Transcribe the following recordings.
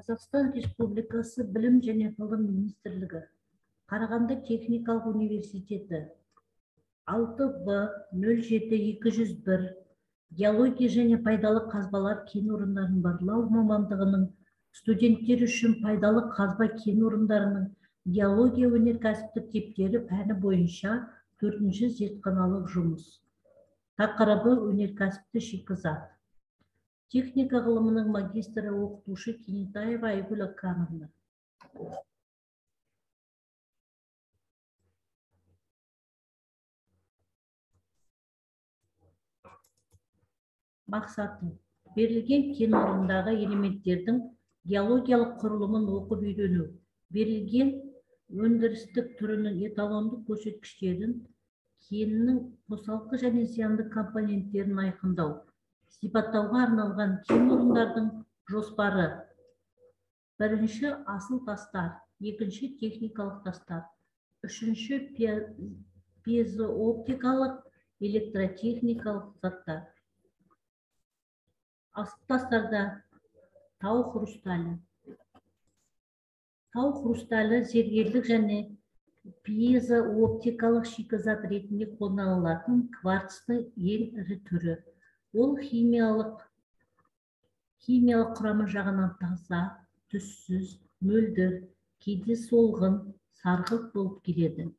Қазақстан Республикасы Білім және ғылым министрлігі, Қарағанды техникалық университеті, 6Б07201 геология және пайдалы қазбалар кен орындарын барлау мамандығының студенттер үшін пайдалы қазба кен орындарының геология өнеркәсіптік типтері пәні бойынша 4-ші зертханалық жұмыс. Тақырыбы өнеркәсіпті шикізат. Техника ғылымының магистрі оқытушы Кенетаева Айгүл Акановна. Мақсаты: берілген кен орнындағы элементтердің геологиялық құрылымын оқып үйрену, берілген өндірістік түрінің эталондық көрсеткіштерін, кеннің қосалқы және зиянды компоненттерін айқындау, сипаттауға арналған кен орындардың жоспары. Бірінші асыл тастар, екінші техникалық тастар, үшінші пьезооптикалық электротехникалық заттар. Асыл тастарда тау хрусталі. Тау хрусталі зергерлік және пьезооптикалық шикізат ретінде қолданылатын кварцтың ең ірі түрі. Ол химиялық құрамы жағынан таза, түссіз, мөлдір, кейде солғын, сарғылт болып келеді.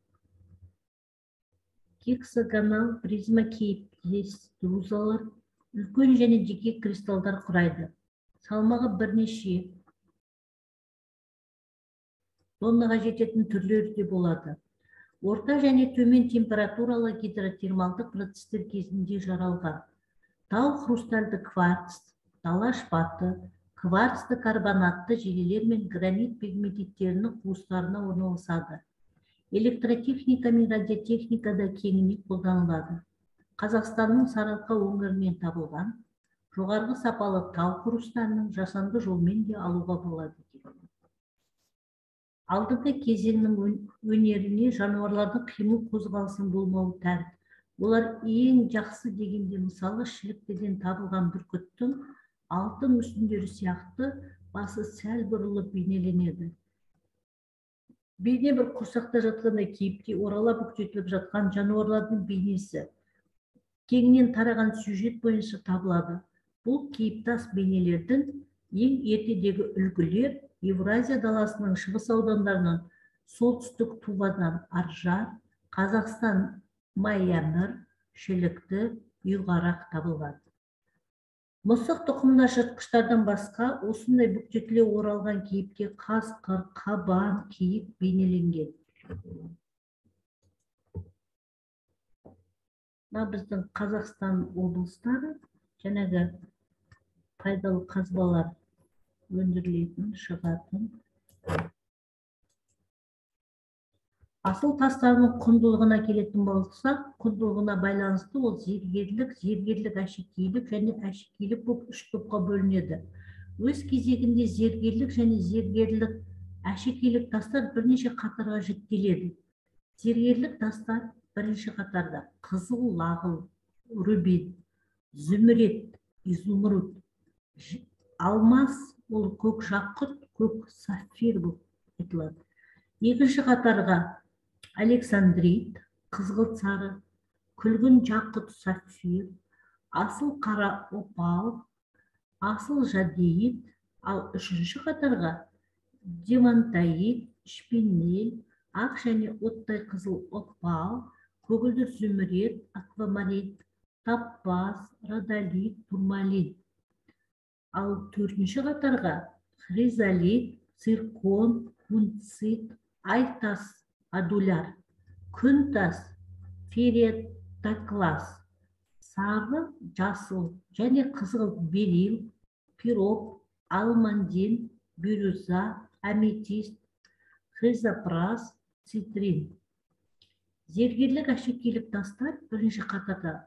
Гексагонал призма кейіптес друзалар үлкен және жеке кристалдар құрайды. Салмағы бірнеше тоннаға жететін түрлері де болады. Орта және төмен температуралы гидротермалдық процестер кезінде жаралған. Тау хрустальды кварц, дала шпаты, кварцты карбонатты желілер мен гранит пегматиттерінің қуыстарына орналасады. Электротехника мен радиотехникада кеңінен қолданылады. Қазақстанның Сарыарқа өңірінен табылған жоғарғы сапалы тау хрусталінің жасанды жолмен де алуға болады. Алдыңғы кезеңнің өнеріне жануарлардың қимыл қозғалысын болмауы тән. Олар ең жақсы дегенде мысалы шіліктіден табылған бүркіттің алтын мүсіндері сияқты басы сәл бұрылып бейнеленеді. Бейне бір құрсақта жатқандай кейіпте орала бүктетіліп жатқан жануарлардың бейнесі кеңінен тараған сюжет бойынша табылады. Бұл кейіптас бейнелердің ең ертедегі үлгілер Евразия даласының шығыс аудандарынан солтүстік Тувадан Аржар, Қазақстан Майямыр, Шілікті, Үйғарақ табылған. Мысық тұқымда жыртқыштардан басқа осындай бүктетіле оралған кейіпте қасқыр, қабан, киік бейнеленген. Мына біздің Қазақстан облыстары жаңағы пайдалы қазбалар өндірілетін, шығатын. Асыл тастардың құндылығына келетін болсақ, құндылығына байланысты ол зергерлік әшекейлік және әшекейлік болып үш топқа бөлінеді. Өз кезегінде зергерлік және зергерлік әшекейлік тастар бірнеше қатарға жіктеледі. Зергерлік тастар бірінші қатарда қызыл лағыл, рубин, зүмірет, изумруд, алмас, ол көк жақұт, көк сапфир болып айтылады. Екінші қатарға александрит, қызғылт сары, күлгін жақұт сапфир, асыл қара опал, асыл жадеид, ал үшінші қатарға демантаид, шпинель, ақ және оттай қызыл опал, көгілдір зүмірет, аквамарин, топаз, родолит, турмалин. Ал төртінші қатарға хризолит, циркон, кунцит, айтас, адуляр, күнтас, ферритоклаз, сары, жасыл және қызғылт берил, пироп, алмандин, бирюза, аметист, хризопраз, цитрин. Зергерлік әшекейлік тастар бірінші қатарда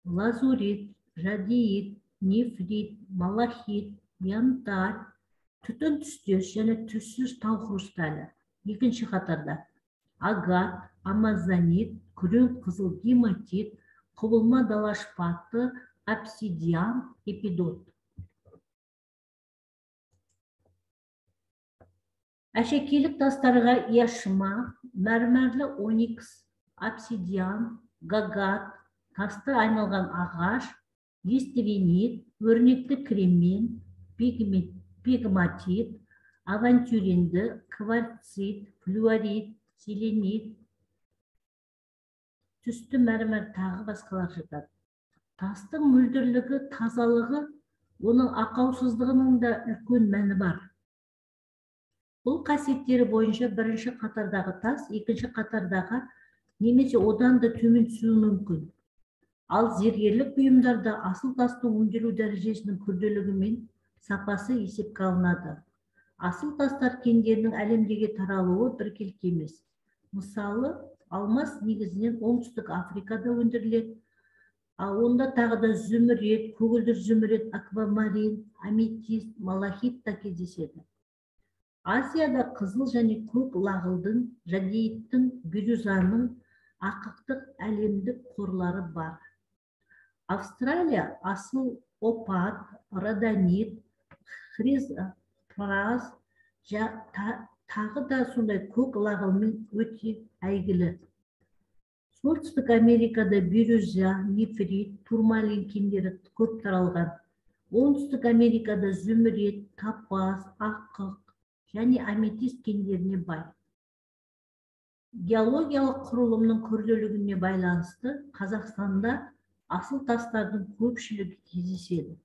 лазурит, жадеид, нефрит, малахит, янтарь, түтін түстес және түссіз тау хрусталі. Екінші қатарда агат, амазонит, күрең қызыл гематит, құбылма дала шпаты, обсидиан, эпидот. Әшекейлік тастарға яшма, мәрмәрлі оникс, обсидиан, гагат, тасты айналған ағаш, естивенит, өрнекті кремень, пегматит, авантюринді, кварцит, флюорит, селенит, түсті мәрмәр тағы басқалар жатады. Тастың мөлдірлігі, тазалығы, оның ақаусыздығының да үлкен мәні бар. Бұл қасиеттері бойынша бірінші қатардағы тас, екінші қатардағы немесе одан да төмен түсуі мүмкін. Ал зергерлік бұйымдарда асыл тастың өндіру дәрежесінің күрделілігі мен сапасы есепке алынады. Асыл тастар кендерінің әлемдегі таралуы біркелкі емес. Мысалы, алмас негізінен оңтүстік Африкада өндіріледі. Онда тағы да зүмірет, көгілдір зүмірет, аквамарин, аметист, малахит та кездеседі. Азияда қызыл және көк лағылдың, жадейттің, бирюзаның, ақықтық әлемдік қорлары бар. Австралия асыл опат, родонит, хризопраз, тағы да сондай көк лағылмен өте әйгілі. Солтүстік Америкада бирюза, нефрит, турмалин кендері көп таралған. Оңтүстік Америкада зүмірет, топаз, ақық және аметист кендеріне бай. Геологиялық құрылымның күрделілігіне байланысты Қазақстанда асыл тастардың көпшілігі кездеседі.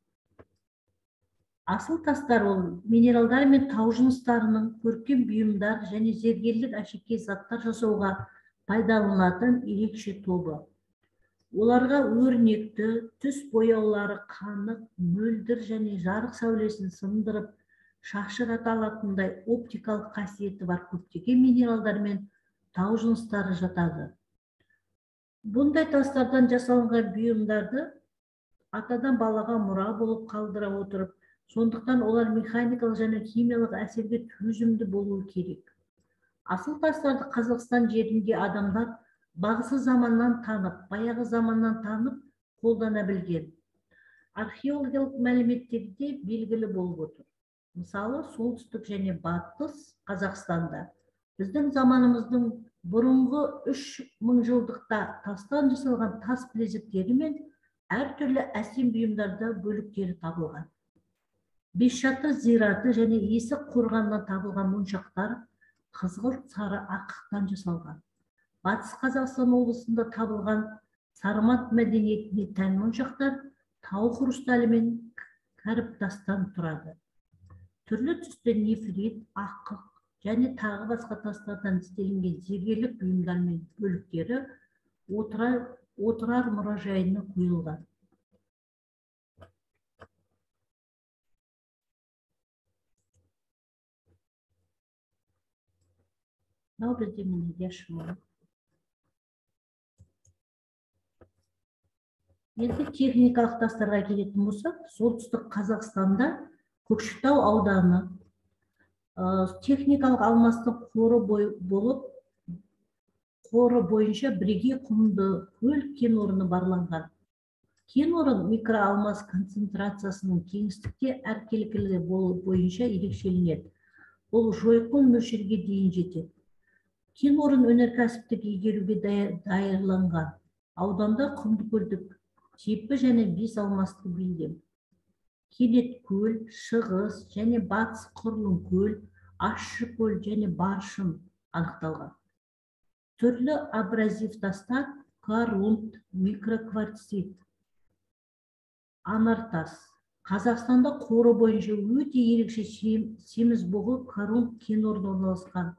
Асыл тастар ол минералдар мен тау жыныстарының көркем бұйымдар және зергерлік әшекей заттар жасауға пайдаланылатын ерекше тобы. Оларға өрнекті, түс бояулары қанық, мөлдір және жарық сәулесін сындырып, шашырата алатындай оптикалық қасиеті бар көптеген минералдар мен тау жыныстары жатады. Бұндай тастардан жасалынған бұйымдарды атадан балаға мұра болып қалдыра отырып, сондықтан олар механикалық және химиялық әсерге төзімді болуы керек. Асыл тастарды Қазақстан жерінде адамдар бағзы заманнан танып, баяғы заманнан танып, қолдана білген. Археологиялық мәліметтерде белгілі болып отыр. Мысалы, солтүстік және батыс Қазақстанда біздің заманымыздың бұрынғы 3000 жылдықта тастан жасалған тас білезіктері мен әртүрлі әсем бұйымдарда бөліктері табылған. Бесшаты зираты және есік қорғанынан табылған моншақтар қызғылт сары ақықтан жасалған. Батыс Қазақстан облысында табылған Сармат мәдениетіне тән моншақтар тау хрусталі мен кәріптастан тұрады. Түрлі түсті нефрит, ақық және тағы басқа тастардан істелінген зергерлік бұйымдар мен бөліктері отырар мұражайына қойылған. Мынау бізде міне яшма. Енді техникалық тастарға келетін болсақ, солтүстік Қазақстанда Көкшетау ауданы техникалық алмастың қоры бойынша бірегей құнды көл кен орны барланған. Кен орын микроалмас концентрациясының кеңістікте әркелкілігі бойынша ерекшеленеді. Ол жойқын мөлшерге дейін жетеді. Кен орын өнеркәсіптік игеруге даярланған. Ауданда Құмдыкөлдік типі және 5 алмасты белдем. Келет көл, шығыс және батыс құрылым көл, ащы көл және баршын анықталған. Түрлі абразив тастар, карунт, микрокварцит, анартас. Қазақстанда қоры бойынша өте ерекше семізбұғы карунт кен орны орналасқан.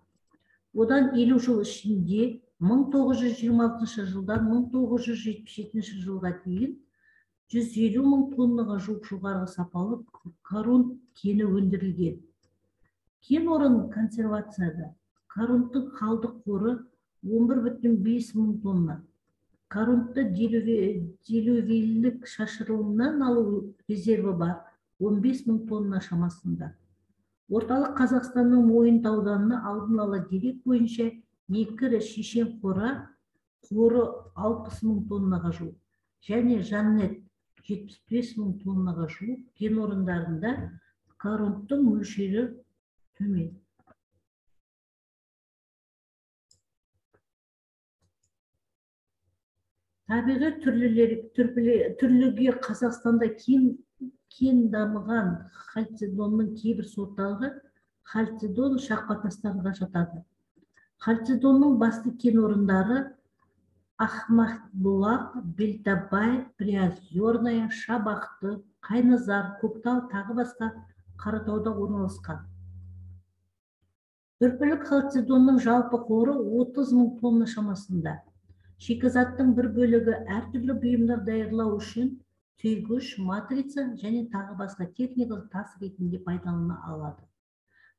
Одан 50 жыл ішінде 1926 жылдан 1977 жылға дейін 150 мың тоннаға жуық жоғарғы сапалы карунт кені өндірілген. Кен орын консервацияда карунттың қалдық қоры 11,5 мың тонна. Карунтты делювийлік шашырылымнан алу резерві бар 15 мың тонна шамасында. Орталық Қазақстанның Мойынтауданына алдын ала дерек бойынша Некірі шешен қоры 60 мың тоннаға жуық және Жаннет 75 мың тоннаға жуық кен орындарында карунттың мөлшері төмен. Табиғи түрлерге Қазақстанда кен дамыған халцедонның кейбір сорттары халцедон шақпатастарға жатады. Халцедонның басты кен орындары Ахмахбулақ, Белтабай, Приозерная, Шабақты, Қайназар, Көктал тағы басқа Қаратауда орналасқан. Түрпілік халцедонның жалпы қоры 30 000 тонна шамасында. Шикізаттың бір бөлігі әртүрлі бұйымдар даярлау үшін түйгіш, матрица және тағы басқа техникалық тас ретінде пайдалана алады.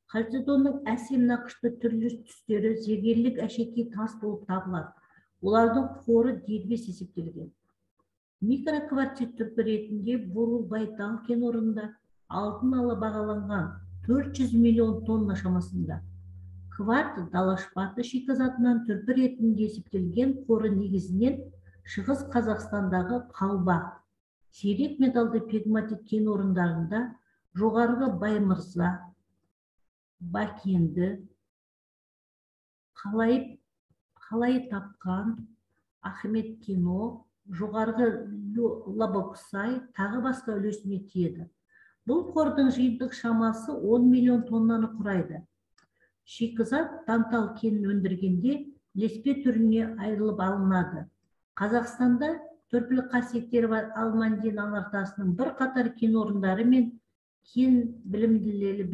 Халцедонның әсем нақышты түрлі түстері зергерлік әшекей тас болып табылады. Олардың қоры дербес есептелген. Микрокварцит түрпі ретінде Бурылбайтал кен орнында алдын ала бағаланған 400 миллион тонна шамасында. Кварц далашпаты шикізатынан түрпі ретінде есептелген қоры негізінен Шығыс Қазақстандағы Қалба, сирек металды пегматит кен орындарында жоғарғы Баймырза, Бакенді, Қалай тапқан, Ахмет Кино, жоғарғы Лабоксай тағы басқа үлесіне тиеді. Бұл қордың жиынтық шамасы 10 миллион тоннаны құрайды. Шикізат тантал кенін өндіргенде ілеспе түріне айырылып алынады. Қазақстанда түрпілік қасиеттері бар Алмандин аңғартасының бір қатар кен орындары мен кен білінімдері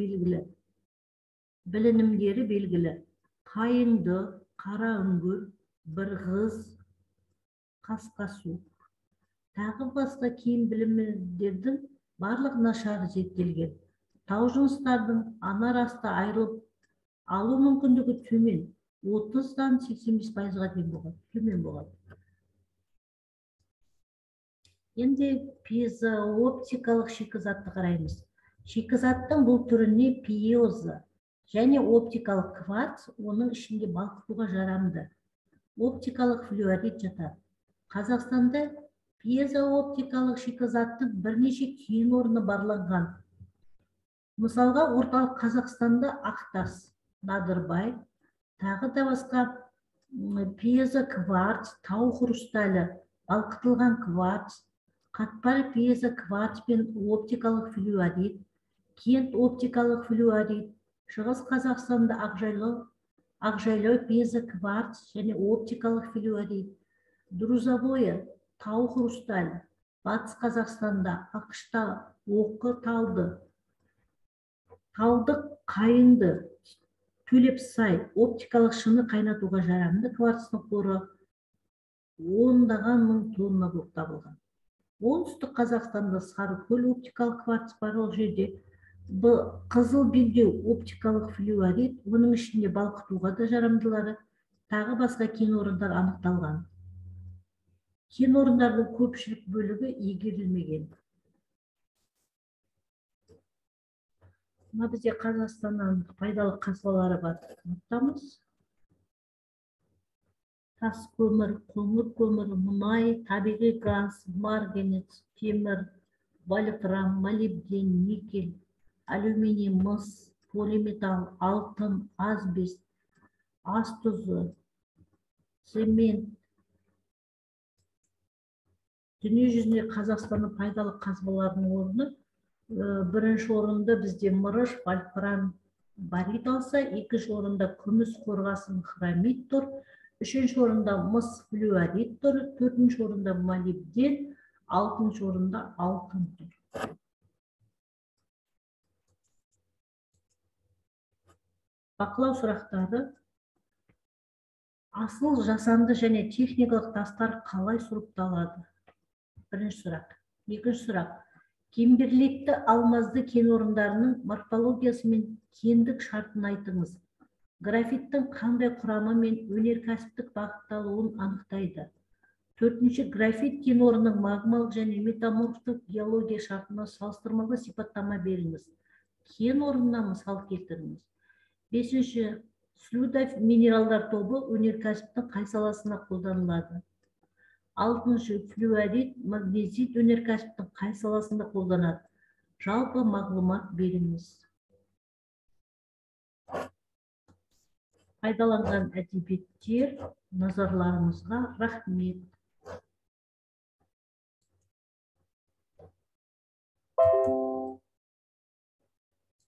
белгілі. Қайыңды, Қара үңгір, Бірғыз, Қасқасу. Тағы басқа кен білімдердің барлық нашары зерттелген. Тау жыныстардың анар асты айырылып алу мүмкіндігі төмен, 30-дан 85%-ға төмен болады. Енді пьезооптикалық шикізатты қараймыз. Шикізаттың бұл түріне пьезо және оптикалық кварц, оның ішінде балқытуға жарамды. Оптикалық флюорит жатады. Қазақстанда пьезооптикалық шикізаттың бірнеше кен орны барланған. Мысалға, орталық Қазақстанда Ақтас, Надырбай, тағы да басқа пьезокварц, тау хрусталі, балқытылған кварц, қатпар пьезокварц пен оптикалық флюорит, Кент оптикалық флюорит, Шығыс Қазақстанда Ақжайлау пьезокварц және оптикалық флюорит, Друзовое, тау хрусталі, Батыс Қазақстанда Ақышта Оқы талды, Талдық Қайыңды, Төлепсай оптикалық шыны қайнатуға жарамды кварцтың қоры 10-даған мың тонна болып табылған. Оңтүстік Қазақстанда Сарыкөл оптикалық кварц бар, ол жерде Қызыл белдеу оптикалық флюорит, оның ішінде балқытуға да жарамдылары, тағы басқа кен орындар анықталған. Кен орындардың көпшілік бөлігі игерілмеген. Бізде Қазақстаннан пайдалы қазбалары бар. Тас көмір, қоңыр көмір, мұнай, табиғи газ, марганец, темір, вольфрам, молибден, никель, алюминий, мыс, полиметалл, алтын, асбест, ас тұзы, цемент. Дүние жүзінде Қазақстанның пайдалы қазбаларының орны бірінші орында бізде мырыш, вольфрам, барит алса, екінші орында күміс қорғасын хромит тұр, үшінші орында мыс флюорит тұр, төртінші орында молибден, алтыншы орында алтын тұр. Бақылау сұрақтары: асыл, жасанды және техникалық тастар қалай сұрыпталады? Бірінші сұрақ. Екінші сұрақ: кемберлитті алмазды кен орындарының морфологиясы мен кендік шартын айтыңыз. Графиттің қандай құрамы мен өнеркәсіптік бағытталуын анықтайды. Төртінші, графит кен орнының магмалық және метаморфтық геология шартына салыстырмалы сипаттама беріңіз. Кен орнына мысал келтіріңіз. Бесінші, слюда минералдар тобы өнеркәсіптің қай саласына қолданылады? Алтыншы, флюорит, магнезит өнеркәсіптің қай саласында қолданады? Жалпы мағлұмат беріңіз. Пайдаланған әдебиеттер назарларыңызға рахмет.